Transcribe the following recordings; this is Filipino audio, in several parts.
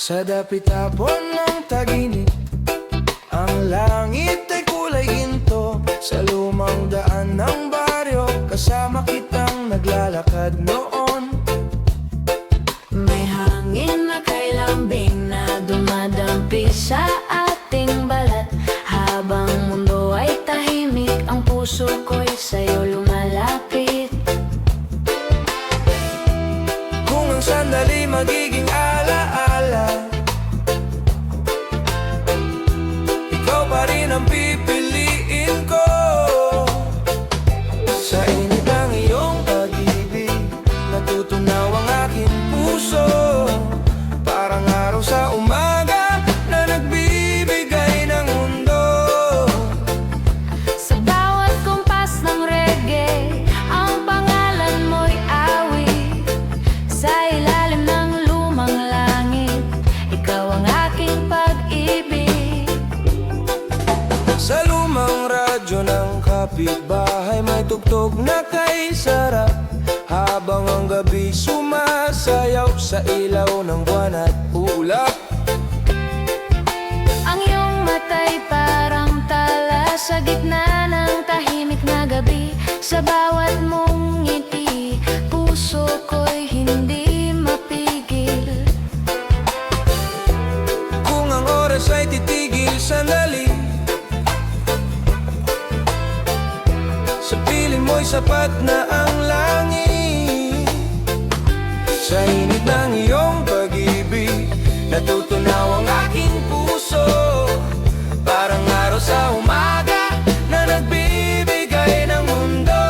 Sa dapit-tapon ng taginit, ang langit ay kulay ginto. Sa lumang daan ng baryo, kasama kitang naglalakad noon. May hangin na kay lambing na dumadampi sa ating balat. Habang mundo ay tahimik, ang puso ko'y sa'yo lumalapit. Kung ang sandali magiging alaala, ikaw pa rin ang pipiliin ko. Sa init ng iyong pag-ibig, natutunaw ang aking puso. Parang araw sa umaga na nagbibigay ng mundo. Sa bawat kumpas ng reggae, ang pangalan mo'y awit. Sa ilalim ng lumang langit, ikaw ang aking pag-ibig. Sa lumang radyo ng kapitbahay, may tugtog na kay sarap. Habang ang gabi sumasayaw sa ilaw ng buwan at ulap. Ang iyong mata'y parang tala sa gitna ng tahimik na gabi. Sa bawat mong ngiti, puso ko'y hindi mapigil. Kung ang oras ay titigil sandali, sa piling mo'y sapat na ang langit. Sa init ng iyong pag-ibig, natutunaw ang aking puso. Parang araw sa umaga na nagbibigay ng mundo.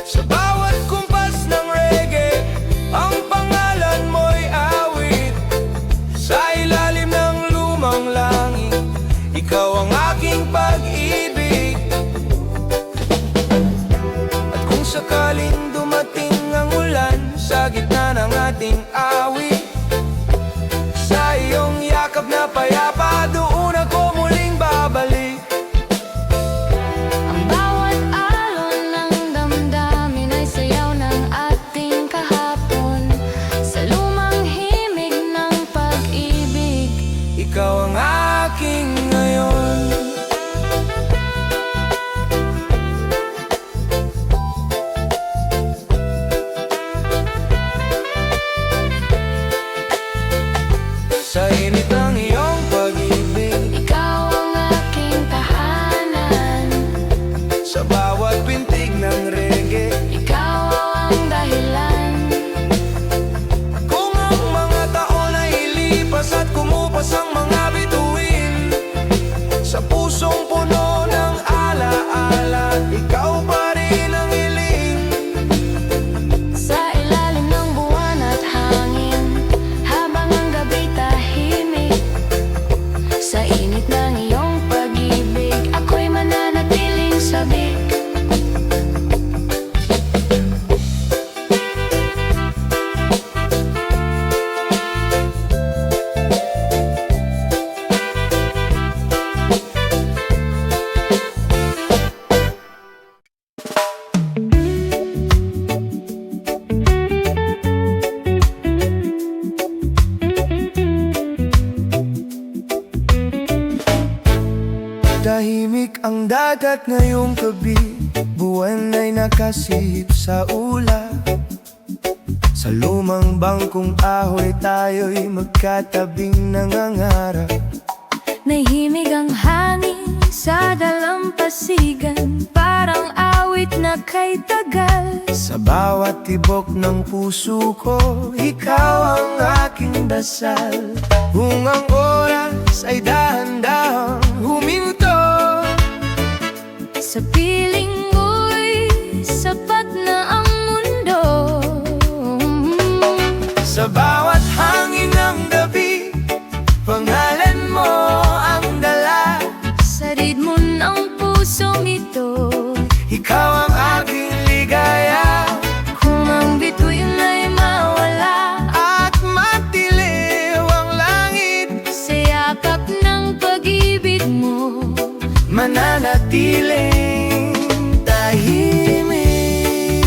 Sa bawat kumpas ng reggae, ang pangalan mo'y awit. Sa ilalim ng lumang langit, ikaw ang aking pag-ibig. At kung sakaling dumating ang ulan sa gitna ng ating awit, sa iyong yakap na payapa, doon ako muling babalik. Ang bawat alon ng damdamin ay sayaw ng ating kahapon. Sa lumang himig ng pag-ibig, Ikaw ang aking ngayon. Sa init ng iyong pag-ibig, ikaw ang aking tahanan. sa bawat pintig ng reggae, Ikaw ang dahilan. kung ang mga taon ay ilipas at kumupas ang mga bituin, sa pusong puno ng ala-ala, ikaw pa rin ang hiling. Sa ilalim ng buwan at hangin, habang ang gabi tahimik. Sa init ng iyong pag-ibig, ako'y mananatiling sabik. Tahimik ang dagat ngayong gabi, buwan ay nakasihip sa ulap. Sa lumang bangkong ahoy, tayo'y magkatabing nangangarap. Nahimig ang hangin sa dalampasigan, parang awit na kay tagal. Sa bawat tibok ng puso ko, ikaw ang aking dasal. Kung ang oras ay dahan-dahang huminto, Sa piling mo'y sapat na ang mundo. sa bawat hangin ng gabi, pangalan mo ang dala. Sa ritmo ng pusong ito, Ikaw ang aking ligaya, kung ang bituin ay mawala, at matiliw ang langit, sa yakap ng pag-ibig mo, mananatiling tahimik.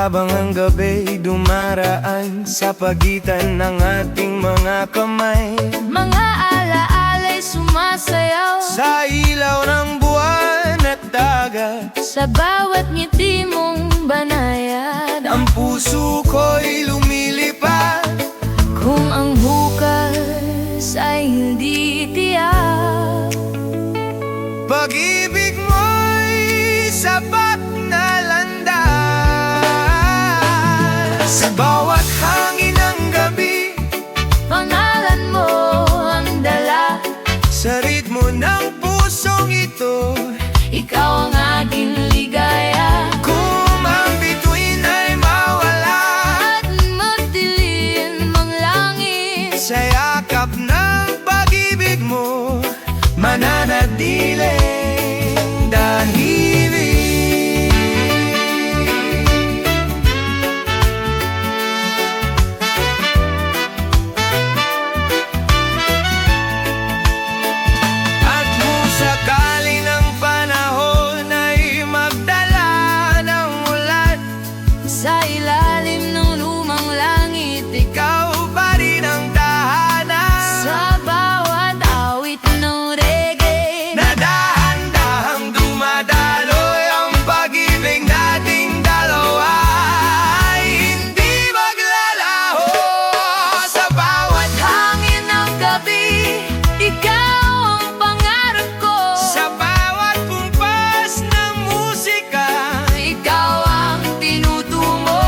Habang ang gabi dumaraan sa pagitan ng ating mga kamay, Mga alaala'y sumasayaw sa ilaw ng buwan at dagat, sa bawat ngiti mong banayad. ang puso ko'y lumilipad. Kung ang bukas ay hindi tiyak, Pag-ibig mo'y sapat na landas. Sa bawat hangin ng gabi, pangalan mo ang dala. sa ritmo ng pusong ito, Ikaw ang aking ligaya. kung ang bituin ay mawala, At magdilim ang langit, sa yakap ng pag-ibig mo, mananatiling tahimik. At kung sakali ng panahon ay magdala ng ulan, sa ilalim ng lumang langit. ikaw pa rin ang tahanan. Sa bawat awit ng reggae, Na dahan-dahang dumadaloy ang pag-ibig nating dalawa ay hindi maglalaho. Sa bawat hangin ng gabi, ikaw ang pangarap ko. sa bawat kumpas ng musika, Ikaw ang tinutungo.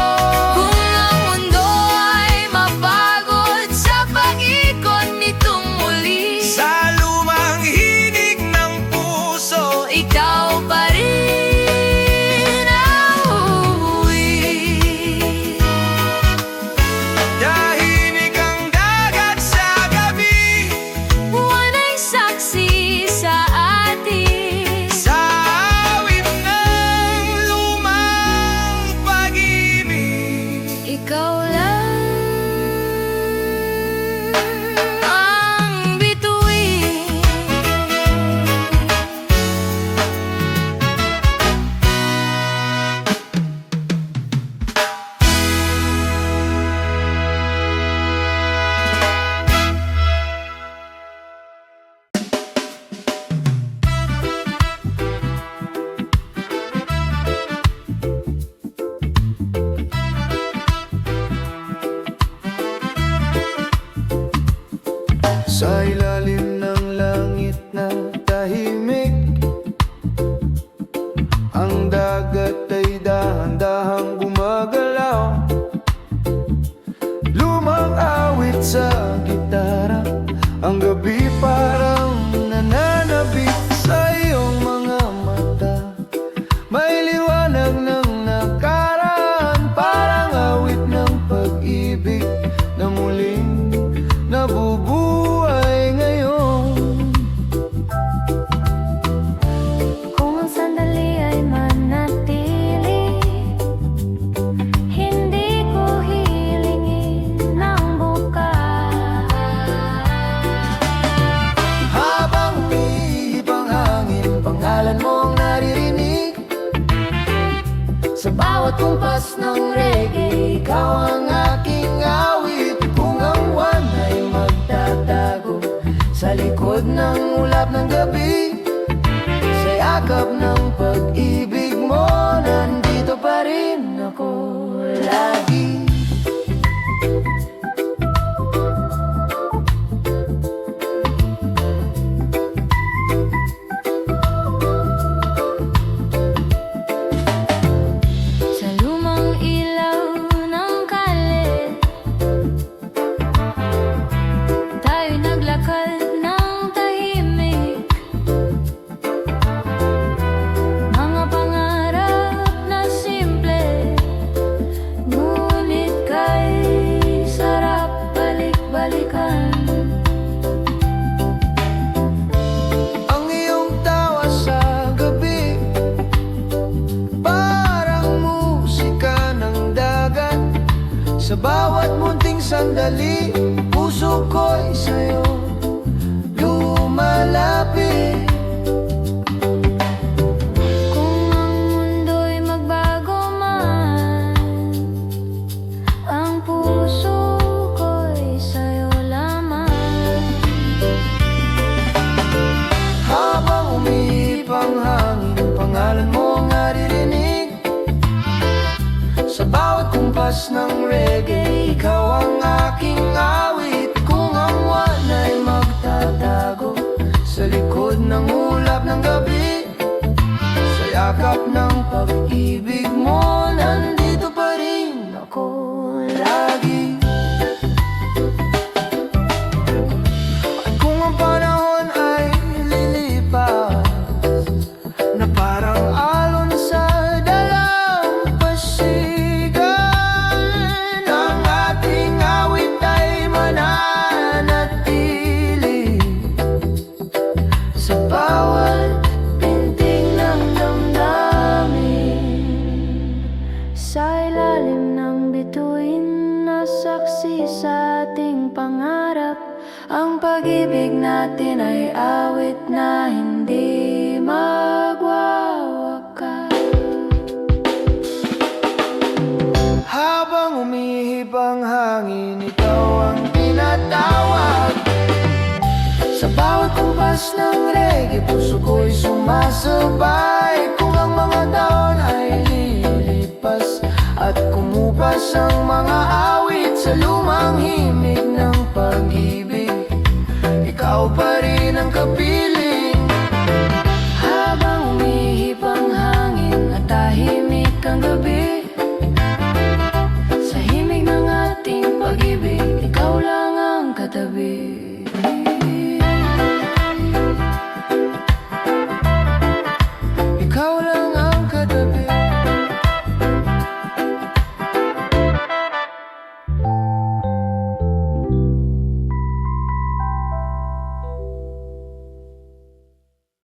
Kung ang mundo ay mapagod sa pag-ikot nitong muli, sa lumang hinig ng puso, ikaw pa rin ang uuwi. tahimik ang dagat sa gabi, Buwan ay saksi sa atin. sa awit ng lumang pag-ibig. Ikaw lang ang bituin. Sa ilalim ng langit na tahimik, ang dagat ay dahan-dahang gumagalaw. Lumang awit sa gitara, ang gabi parang nananabik sa iyong mga mata. May liwanag ng nakaraan, parang awit ng pag-ibig na muling nabubuhay ngayon. Kung ang sandali ay manatili, hindi ko hilingin ng bukas. Habang umiihip ang hangin, pangalan mong naririnig. Sa bawat kumpas ng reggae, Ikaw ang aking awit. Kung ang buwan ay magtatago sa likod ng ulap ng gabi, sa yakap ng pag-ibig mo, nandito pa rin ako lagi. sa lumang ilaw ng kalye, tayo'y naglakad ng tahimik. Mga pangarap na simple, ngunit kay sarap balik-balikan. Ang iyong tawa sa gabi, parang musika ng dagat. Sa bawat munting sandali, puso ko'y sa'yo lumalapit. Kung ang mundo'y magbago man, yakap ng pag-ibig mo, nandito pa rin ako lagi. At kung ang panahon ay lilipas na parang alon sa dalampasigan, ang ating awit ay mananatili sa bawat pintig ng damdamin. Sa ilalim ng bituin na saksi sa ating pangarap, ang pag-ibig natin ay awit na hindi magwawakas. Habang umihip ang hangin, ikaw ang tinatawag. Sa bawat kumpas ng reggae, puso ko'y sumasabay. Kung ang mga taon ay lilipas at kumupas ang mga awit sa lumang himig,